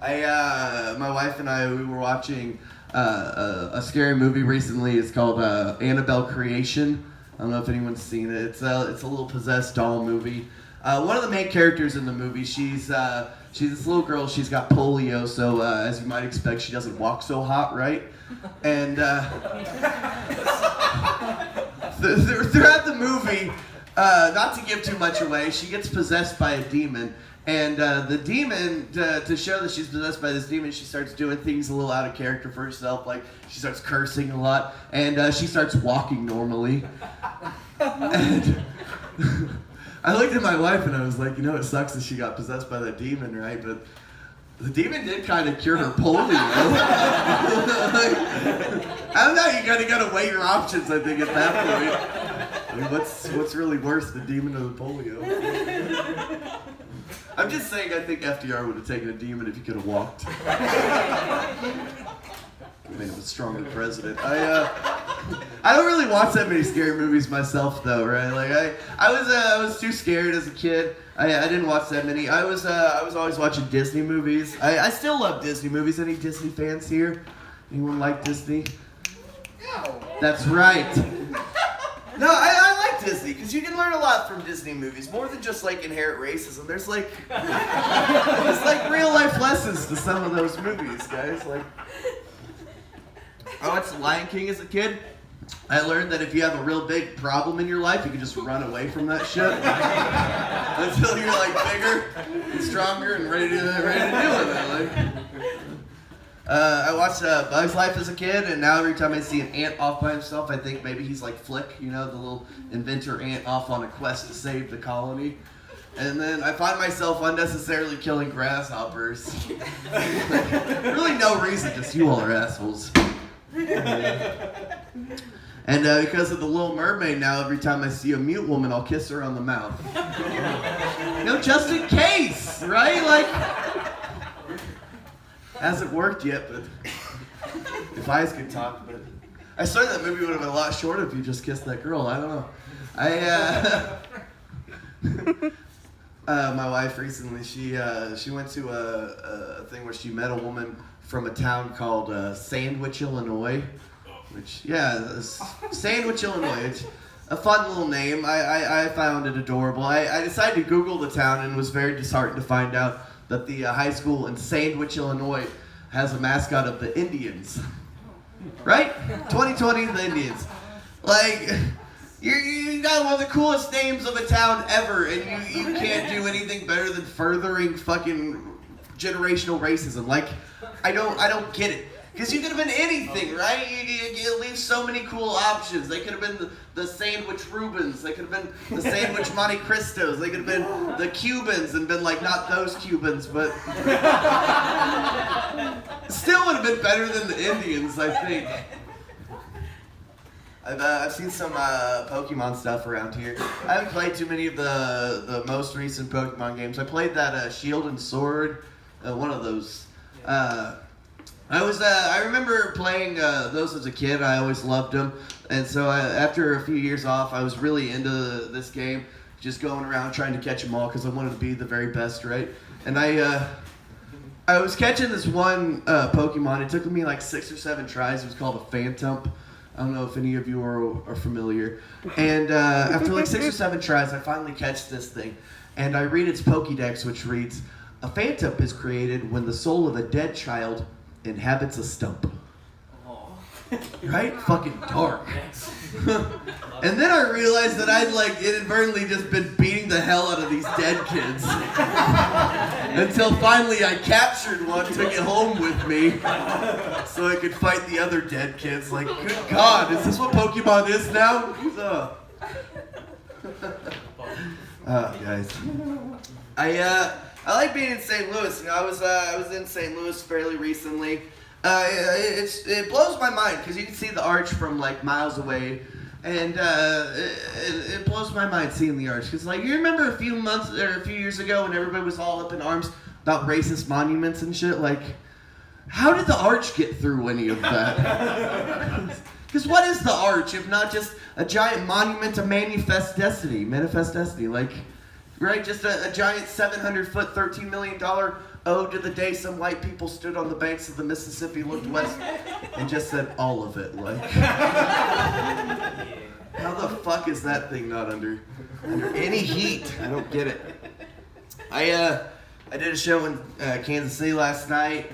My wife and I, we were watching a scary movie recently. It's called Annabelle Creation. I don't know if anyone's seen it. It's a little possessed doll movie. One of the main characters in the movie, she's this little girl. She's got polio, so as you might expect, she doesn't walk so hot, right? And throughout the movie, not to give too much away, she gets possessed by a demon. And the demon, to show that she's possessed by this demon, she starts doing things a little out of character for herself. Like, she starts cursing a lot, and she starts walking normally. And I looked at my wife, and I was like, it sucks that she got possessed by that demon, right? But the demon did kind of cure her polio. I don't know, you kind of got to weigh your options, I think, at that point. I mean, what's really worse, the demon or the polio? I'm just saying, I think FDR would have taken a demon if he could have walked. Made him a stronger president. I don't really watch that many scary movies myself, though, right? Like I was too scared as a kid. I didn't watch that many. I was always watching Disney movies. I still love Disney movies. Any Disney fans here? Anyone like Disney? No. That's right. No, I like Disney, because you can learn a lot from Disney movies, more than just, like, inherent racism. There's, like, real-life lessons to some of those movies, guys. Like, I watched The Lion King as a kid. I learned that if you have a real big problem in your life, you can just run away from that shit until you're, like, bigger and stronger and ready to deal with it. Like, I watched Bug's Life as a kid, and now every time I see an ant off by himself, I think maybe he's like Flick, the little inventor ant off on a quest to save the colony. And then I find myself unnecessarily killing grasshoppers. Really no reason, just you all are assholes. And because of The Little Mermaid now, every time I see a mute woman, I'll kiss her on the mouth. Just in case, right? Like... Hasn't worked yet, but if eyes could talk. But I swear that movie would have been a lot shorter if you just kissed that girl. I don't know. My wife recently, she went to a thing where she met a woman from a town called Sandwich, Illinois. Sandwich, Illinois. It's a fun little name. I found it adorable. I decided to Google the town and was very disheartened to find out that the high school in Sandwich, Illinois has a mascot of the Indians. Right? 2020, the Indians. Like, you got one of the coolest names of a town ever, and you can't do anything better than furthering fucking generational racism. Like, I don't get it. Because you could have been anything, right? You leave so many cool options. They could have been the Sandwich Rubens. They could have been the Sandwich Monte Cristos. They could have been the Cubans and been like, not those Cubans, but... Still would have been better than the Indians, I think. I've seen some Pokemon stuff around here. I haven't played too many of the most recent Pokemon games. I played that Shield and Sword, one of those. I remember playing those as a kid. I always loved them, and so after a few years off, I was really into this game, just going around trying to catch them all because I wanted to be the very best, right? And I was catching this one Pokemon. It took me like 6 or 7 tries. It was called a Phantump. I don't know if any of you are familiar. And after like 6 or 7 tries, I finally catch this thing, and I read its Pokédex, which reads, "A Phantump is created when the soul of a dead child inhabits a stump." Right? Fucking dark. And then I realized that I'd like inadvertently just been beating the hell out of these dead kids. Until finally I captured one, took it home with me, so I could fight the other dead kids. Like, good God, is this what Pokemon is now? Guys. I like being in St. Louis. I was in St. Louis fairly recently. It blows my mind because you can see the arch from like miles away, and it blows my mind seeing the arch. Because like you remember a few years ago when everybody was all up in arms about racist monuments and shit. Like, how did the arch get through any of that? Because what is the arch if not just a giant monument to manifest destiny? Like. Right, just a giant 700-foot, $13 million "Oh, to the day some white people stood on the banks of the Mississippi, looked west, and just said all of it." Like, how the fuck is that thing not under any heat? I don't get it. I did a show in Kansas City last night.